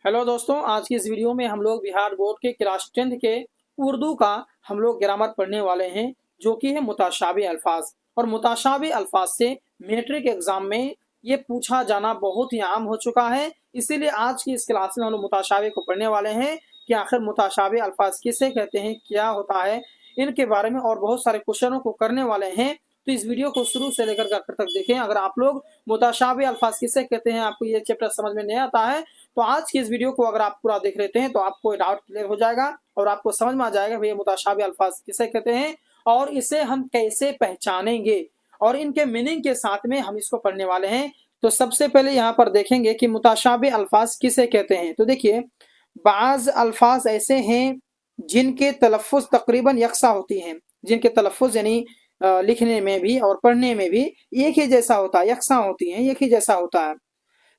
Hello दोस्तों, आज की इस वीडियो में हम लोग बिहार बोर्ड के क्लास 10th के उर्दू का हम लोग ग्रामर पढ़ने वाले हैं, जो कि है मुताशाबी अल्फाज। और मुताशाबी अल्फाज से मैट्रिक एग्जाम में ये पूछा जाना बहुत ही आम हो चुका है। इसीलिए आज की इस क्लास में हम लोग मुताशाबी को पढ़ने वाले हैं कि आखिर मुताशाबी अल्फाज किसे कहते हैं, क्या होता है, इनके बारे में और बहुत सारे क्वेश्चनों को करने वाले हैं। तो इस वीडियो को शुरू से लेकर आखिर तक देखें। अगर आप लोग मुताशाबी अल्फाज किसे कहते हैं, आपको ये चैप्टर समझ में नहीं आता है, तो आज की इस वीडियो को अगर आप पूरा देख लेते हैं तो आपको डाउट क्लियर हो जाएगा और आपको समझ में आ जाएगा भैया मुताशाबी अल्फाज किसे कहते हैं और इसे हम कैसे पहचानेंगे, और इनके मीनिंग के साथ में हम इसको पढ़ने वाले हैं। तो सबसे पहले यहाँ पर देखेंगे कि मुताशाबी अल्फाज किसे कहते हैं। तो देखिए, बाज अल्फाज ऐसे हैं जिनके तलफ़ुज़ तकरीबन यकसा होती हैं, जिनके तलफ़ुज़ यानी लिखने में भी और पढ़ने में भी एक ही जैसा होता है, यकसा होती हैं, एक ही जैसा होता है,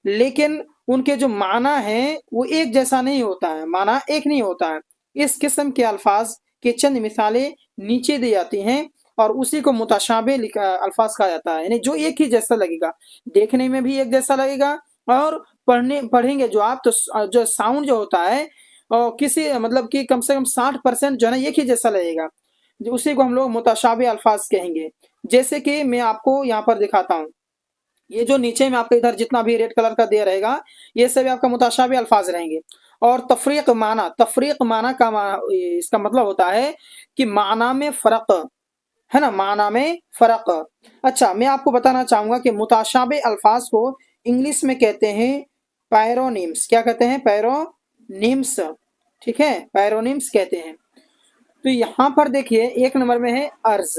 लेकिन उनके जो माना है वो एक जैसा नहीं होता है, माना एक नहीं होता है। इस किस्म के अल्फाज के चंद मिसालें नीचे दी जाती हैं और उसी को मुताशाबे अल्फाज कहा जाता है, यानी जो एक ही जैसा लगेगा, देखने में भी एक जैसा लगेगा और पढ़ेंगे जो आप, तो जो साउंड जो होता है और किसी मतलब कि कम से कम 60% जो है ना एक ही जैसा लगेगा, उसी को हम लोग मुताशाबे अल्फाज कहेंगे। जैसे कि मैं आपको यहाँ पर दिखाता हूँ, ये जो नीचे में आपका इधर जितना भी रेड कलर का दिया रहेगा ये सभी आपका मुताशाबी अल्फाज रहेंगे। और तफरीक माना का इसका मतलब होता है कि माना में फर्क है ना, माना में फर्क। अच्छा, मैं आपको बताना चाहूंगा कि मुताशाबे अल्फाज को इंग्लिश में कहते हैं पैरोनिम्स। क्या कहते हैं? पैरोनिम्स। ठीक है, पैरोनिम्स कहते हैं। तो यहाँ पर देखिए, एक नंबर में है अर्ज,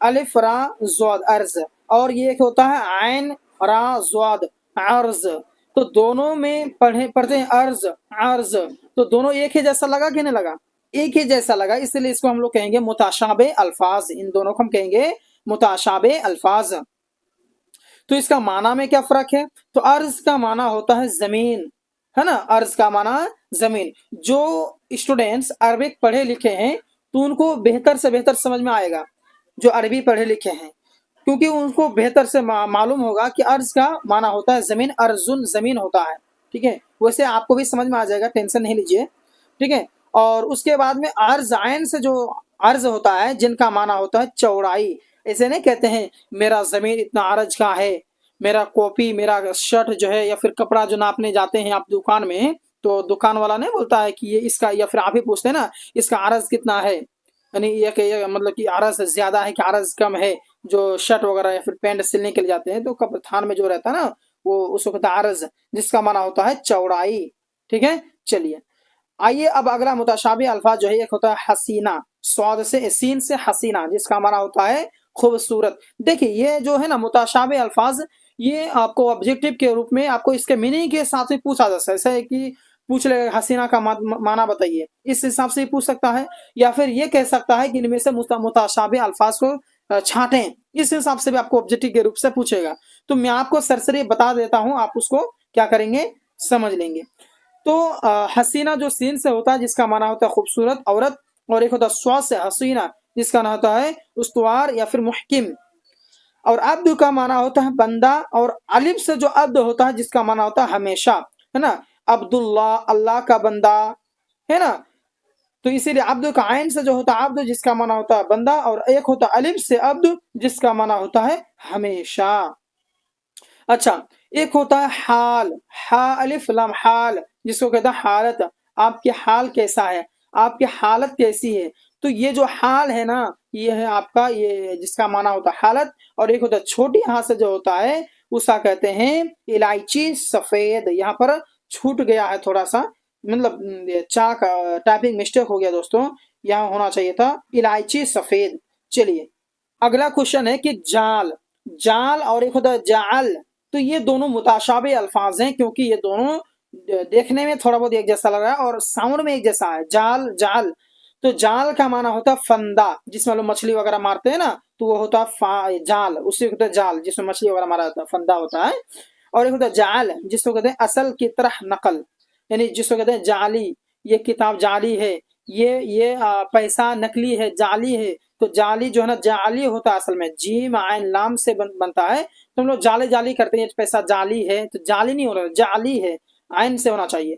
अलिफ रा ज़ाद अर्ज, और ये एक होता है आइन रा ज़ाद अर्ज। तो दोनों में पढ़ते हैं अर्ज अर्ज, तो दोनों एक ही जैसा लगा कि नहीं लगा? एक ही जैसा लगा, इसलिए इसको हम लोग कहेंगे मुताशाबे अल्फाज। इन दोनों को हम कहेंगे मुताशाबे अल्फाज। तो इसका माना में क्या फर्क है? तो अर्ज का माना होता है जमीन, है ना, अर्ज का माना जमीन। जो स्टूडेंट्स अरबिक पढ़े लिखे हैं तो उनको बेहतर से बेहतर समझ में आएगा, जो अरबी पढ़े लिखे हैं, क्योंकि उनको बेहतर से मालूम होगा कि अर्ज का माना होता है जमीन, अर्जुन जमीन होता है। ठीक है, वैसे आपको भी समझ में आ जाएगा, टेंशन नहीं लीजिए। ठीक है, और उसके बाद में अर्ज आयन से जो अर्ज होता है जिनका माना होता है चौड़ाई। ऐसे नहीं कहते हैं मेरा जमीन इतना अर्ज का है, मेरा कॉपी, मेरा शर्ट जो है या फिर कपड़ा जो नापने जाते हैं आप दुकान में, तो दुकान वाला नहीं बोलता है कि ये इसका, या फिर आप ही पूछते हैं ना इसका अर्ज कितना है, यानी ये मतलब कि अर्ज ज्यादा है कि अर्ज कम है। जो शर्ट वगैरह या फिर पैंट सिलने के लिए जाते हैं तो कपड़े में जो रहता है ना वो उसको कहता है अर्ज, जिसका माना होता है चौड़ाई। ठीक है, चलिए आइए अब अगला मुताशाबी अल्फाज जो है एक होता है हसीना, स्वाद से सीन से हसीना, जिसका माना होता है खूबसूरत। देखिए, ये जो है ना मुताशाबे अल्फाज, ये आपको ऑब्जेक्टिव के रूप में आपको इसके मीनिंग के साथ में पूछा जा सकता है। ऐसा है कि पूछ ले हसीना का माना बताइए, इस हिसाब से पूछ सकता है, या फिर ये कह सकता है कि इनमें से मुताशाबे अल्फाज को छांटें, इस हिसाब से भी आपको ऑब्जेक्टिव के रूप से पूछेगा। तो मैं आपको सरसरी बता देता हूं, आप उसको क्या करेंगे समझ लेंगे। तो हसीना जो सीन से होता है जिसका माना होता है खूबसूरत औरत, और एक होता है स्वाद से हसीना जिसका नाम होता है उस्तवार या फिर मुहकिम, और अब्द का माना होता है बंदा, और अलिफ से जो अब्द होता है जिसका माना होता है हमेशा, है ना, अब्दुल्लाह अल्लाह का बंदा, है ना। तो इसीलिए अब्द का आइन से जो होता है अब्द जिसका माना होता है बंदा, और एक होता है अलिफ से अब्द जिसका माना होता है हमेशा। अच्छा, एक होता है हाल, हा अलिफ लम हाल, जिसको कहता है हालत, आपकी हाल कैसा है, आपकी हालत कैसी है। तो ये जो हाल है ना, ये है आपका, ये जिसका माना होता है हालत। और एक होता है छोटी हाथ से जो होता है उसका कहते हैं इलायची सफेद। यहाँ पर छूट गया है थोड़ा सा, मतलब चाक टाइपिंग मिस्टेक हो गया दोस्तों, यहाँ होना चाहिए था इलायची सफेद। चलिए अगला क्वेश्चन है कि जाल, जाल और एक होता है जाल। तो ये दोनों मुताशाबे अल्फाज हैं, क्योंकि ये दोनों देखने में थोड़ा बहुत एक जैसा लग रहा है और साउंड में एक जैसा है, जाल जाल। तो जाल का माना होता है फंदा, जिसमें लोग मछली वगैरह मारते हैं ना, तो वो होता है जाल, उसी को कहते हैं जाल, जिसमें मछली वगैरह मारा जाता है, फंदा होता है। और एक होता है जाल जिसको कहते हैं असल की तरह नकल, यानी जिसको कहते हैं जाली, ये किताब जाली है, ये पैसा नकली है, जाली है। तो जाली जो है ना, जाली होता है असल में जीम आइन लाम से बनता है। तो हम लोग जाली जाली करते हैं, पैसा जाली है, तो जाली नहीं हो रहा, जाली है, आइन से होना चाहिए।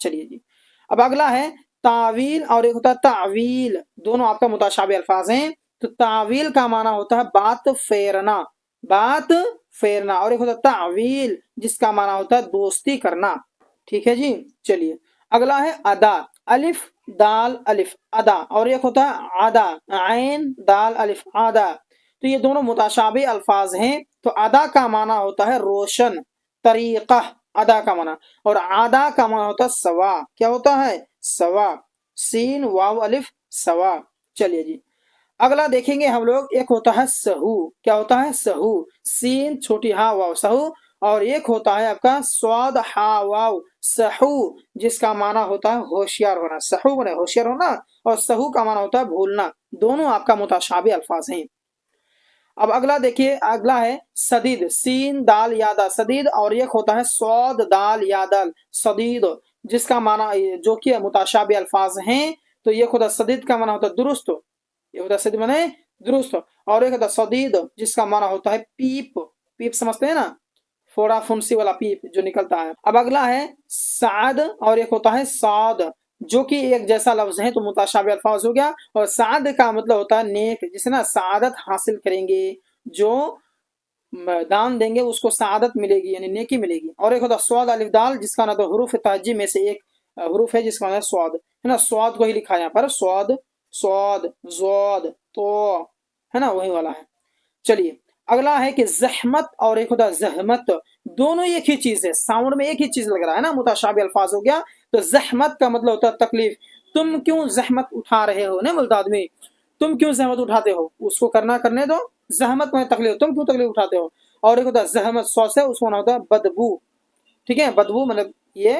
चलिए जी। अब अगला है तावील और एक होता है तावील, दोनों आपका मुताशाबी अल्फाज हैं। तो तावील का माना होता है बात फेरना, बात फेरना, और एक होता है तावील जिसका माना होता है दोस्ती करना। ठीक है जी, चलिए अगला है अदा, अलिफ दाल अलिफ अदा, और एक होता है आदा, आइन दाल अलिफ आदा। तो ये दोनों मुताशाबी अल्फाज हैं। तो अदा का माना होता है रोशन, तरीका, अदा का माना, और आदा का माना होता है सवा। क्या होता है? सवा, सीन वाव अलिफ सवा। चलिए जी, अगला देखेंगे हम लोग, एक होता है सहू। क्या होता है? सहू, सीन छोटी हा वाव सहू, और एक होता है आपका स्वाद हा वाव सहू, जिसका माना होता है होशियार होना। सहू माने होशियार होना, और सहू का माना होता है भूलना। दोनों आपका मुताशाबी अल्फाज हैं। अब अगला देखिए, अगला है सदीद, सीन दाल यादा सदीद, और एक होता है स्वाद दाल यादल सदीद, जिसका माना जो कि मुताशाबी अल्फाज हैं। तो ये होता है सदीद का माना होता है दुरुस्त, ये होता है सदीद माने दुरुस्त, और एक होता है सदीद जिसका माना होता है पीप, पीप समझते हैं ना, फोड़ा फुंसी वाला पीप जो निकलता है। अब अगला है साद, और एक होता है साद, जो कि एक जैसा लफ्ज है, तो मुताशाबी अल्फाज हो गया। और साद का मतलब होता है नेक, जिसे ना सादत हासिल करेंगे, जो दान देंगे उसको सादत मिलेगी, यानी नेकी मिलेगी। और एक होता है स्वाद अलिफ दाल, जिसका ना तो हरूफ तहजी में से एक हरूफ है, जिसका मतलब स्वाद है ना, स्वाद को ही लिखा है यहाँ पर, स्वाद स्वाद जोद तो, है ना, वही वाला है। चलिए अगला है कि जहमत और एक होता है जहमत, दोनों एक ही चीज है, साउंड में एक ही चीज लग रहा है ना, मुताशाबी अल्फाज हो गया। तो जहमत का मतलब होता है तकलीफ, तुम क्यों जहमत उठा रहे हो, ना बोलता आदमी, तुम क्यों जहमत उठाते हो, उसको करने दो, जहमत में तकलीफ, तुम क्यों तकलीफ उठाते हो। और एक होता है जहमत सौ से, उसको होता है बदबू। ठीक है, बदबू मतलब ये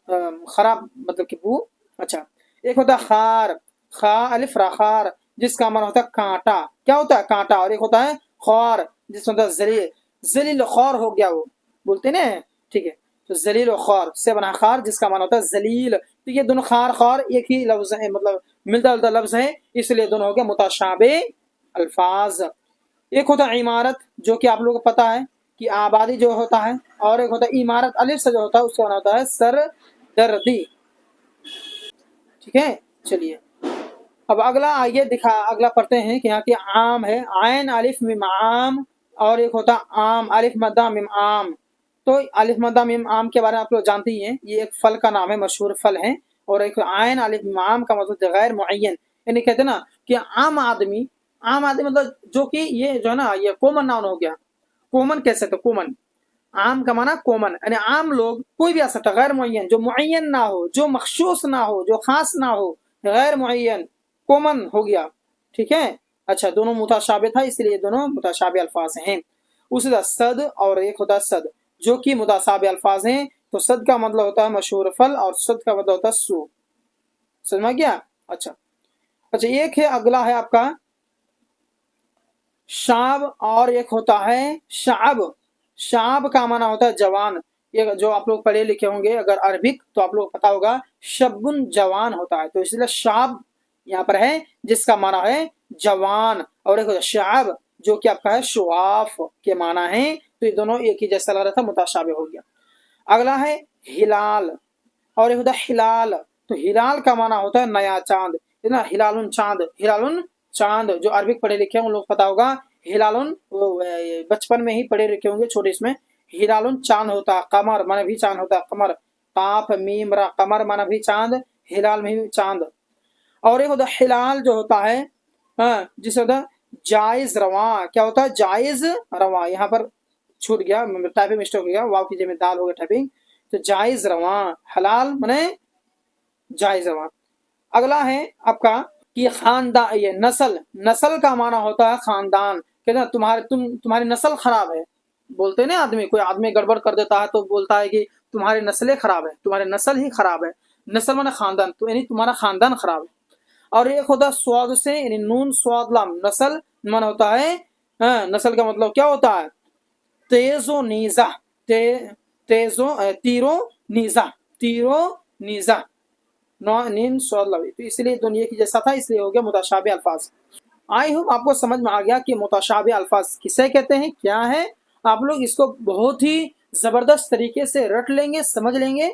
खराब, मतलब कि बू। अच्छा, एक होता है खार, खा अलिफ रा खार, जिसका माना होता है कांटा। क्या होता है? कांटा। और एक होता है खौर, जिसमें होता है जलील, जलील खौर हो गया वो, बोलते ना। ठीक है, तो जलील और खौर से बना खार, जिसका माना होता है जलील। तो ये दोनों खार खौर एक ही लफ्ज है, मतलब मिलता जुलता लफ्ज है, इसलिए दोनों हो गए मुताशाबे अल्फाज। एक होता है इमारत, जो कि आप लोगों को पता है कि आबादी जो होता है, और एक होता है इमारत अलिफ से जो होता है, उसका होता है सर दर्दी। ठीक है, चलिए अब अगला आइए अगला पढ़ते हैं कि यहाँ की आम है, आयन अलिफ मिम आम, और एक होता आम अलिफ मद्दा मिम आम। तो अलिफ मद्दा मिम आम के बारे में आप लोग जानते ही हैं, ये एक फल का नाम है, मशहूर फल है। और एक आयन अलिफ मिम आम का मतलब गैर मुअय्यन, यानी कहते हैं ना कि आम आदमी मतलब जो कि ये जो है ना, ये कॉमन नाउन हो गया, कॉमन कह सकते, कॉमन, आम का माना कॉमन, यानी आम लोग कोई भी आ सकता है, गैर मुअय्यन, जो मुअय्यन ना हो, जो मखसूस ना हो, जो खास ना हो, गैर मुअय्यन, कॉमन हो गया। ठीक है, अच्छा, दोनों मुताशाबे था, इसलिए दोनों मुताशाबे अल्फाज हैं। उसी तरह सद और एक होता है सद, जो कि मुताशाबे अल्फाज हैं। तो सद का मतलब होता है मशहूर फल, और सद का मतलब होता है सू। समझ में गया? अच्छा, एक है, अगला है आपका शाब, और एक होता है शाब। शाब का माना होता है जवान, ये जो आप लोग पढ़े लिखे होंगे अगर अरबिक, तो आप लोग पता होगा शब्बुन जवान होता है, तो इसलिए शाब यहाँ पर है, जिसका माना है जवान। और एक होता है शाब, जो कि आपका है शुआफ के माना है। तो ये दोनों एक ही जैसा लग रहा था, मुताशाबे हो गया। अगला है हिलाल, और एक होता है हिलाल। तो हिलाल का माना होता है नया चांद, है ना, हिलालुन चांद, हिलालुन चांद, जो अरबिक पढ़े लिखे हैं उन लोग पता होगा, हिलालुन बचपन में ही पढ़े लिखे होंगे छोटे, इसमें हिलालुन चांद होता है, कमर माना भी चांद होता है, कमर काफ मीम रा, कमर माना भी चांद, हिलाल में भी चांद। और एक होता है हिलाल जो होता है, हाँ, जिसे होता है जायज रवा। क्या होता है? जायज रवा, यहाँ पर छूट गया, टाइपिंग मिस्टेक हो गया, वाव की जगह दाल हो गया टाइपिंग, तो जायज रवा, हलाल माने जायज रवा। अगला है आपका कि खानदान, ये नस्ल, नस्ल का माना होता है खानदान, कहते हैं तुम्हारी नस्ल खराब है, बोलते ना आदमी, कोई आदमी गड़बड़ कर देता है तो बोलता है कि तुम्हारी नस्लें खराब है, तुम्हारी नस्ल ही खराब है। नस्ल माने खानदान, तो यानी तुम्हारा खानदान खराब है। और एक होता है स्वाद से, यानी नून स्वाद लाम, नस्ल माना होता है, नस्ल का मतलब क्या होता है? तेजो नीजा, तीरो नीजा, तीरो नीजा, नीन स्वाद लवी। तो इसलिए दुनिया की जैसा था, इसलिए हो गया मुताशाबे अल्फाज। आई होप आपको समझ में आ गया कि मुताशाबे अल्फाज किसे कहते हैं, क्या है। आप लोग इसको बहुत ही ज़बरदस्त तरीके से रट लेंगे, समझ लेंगे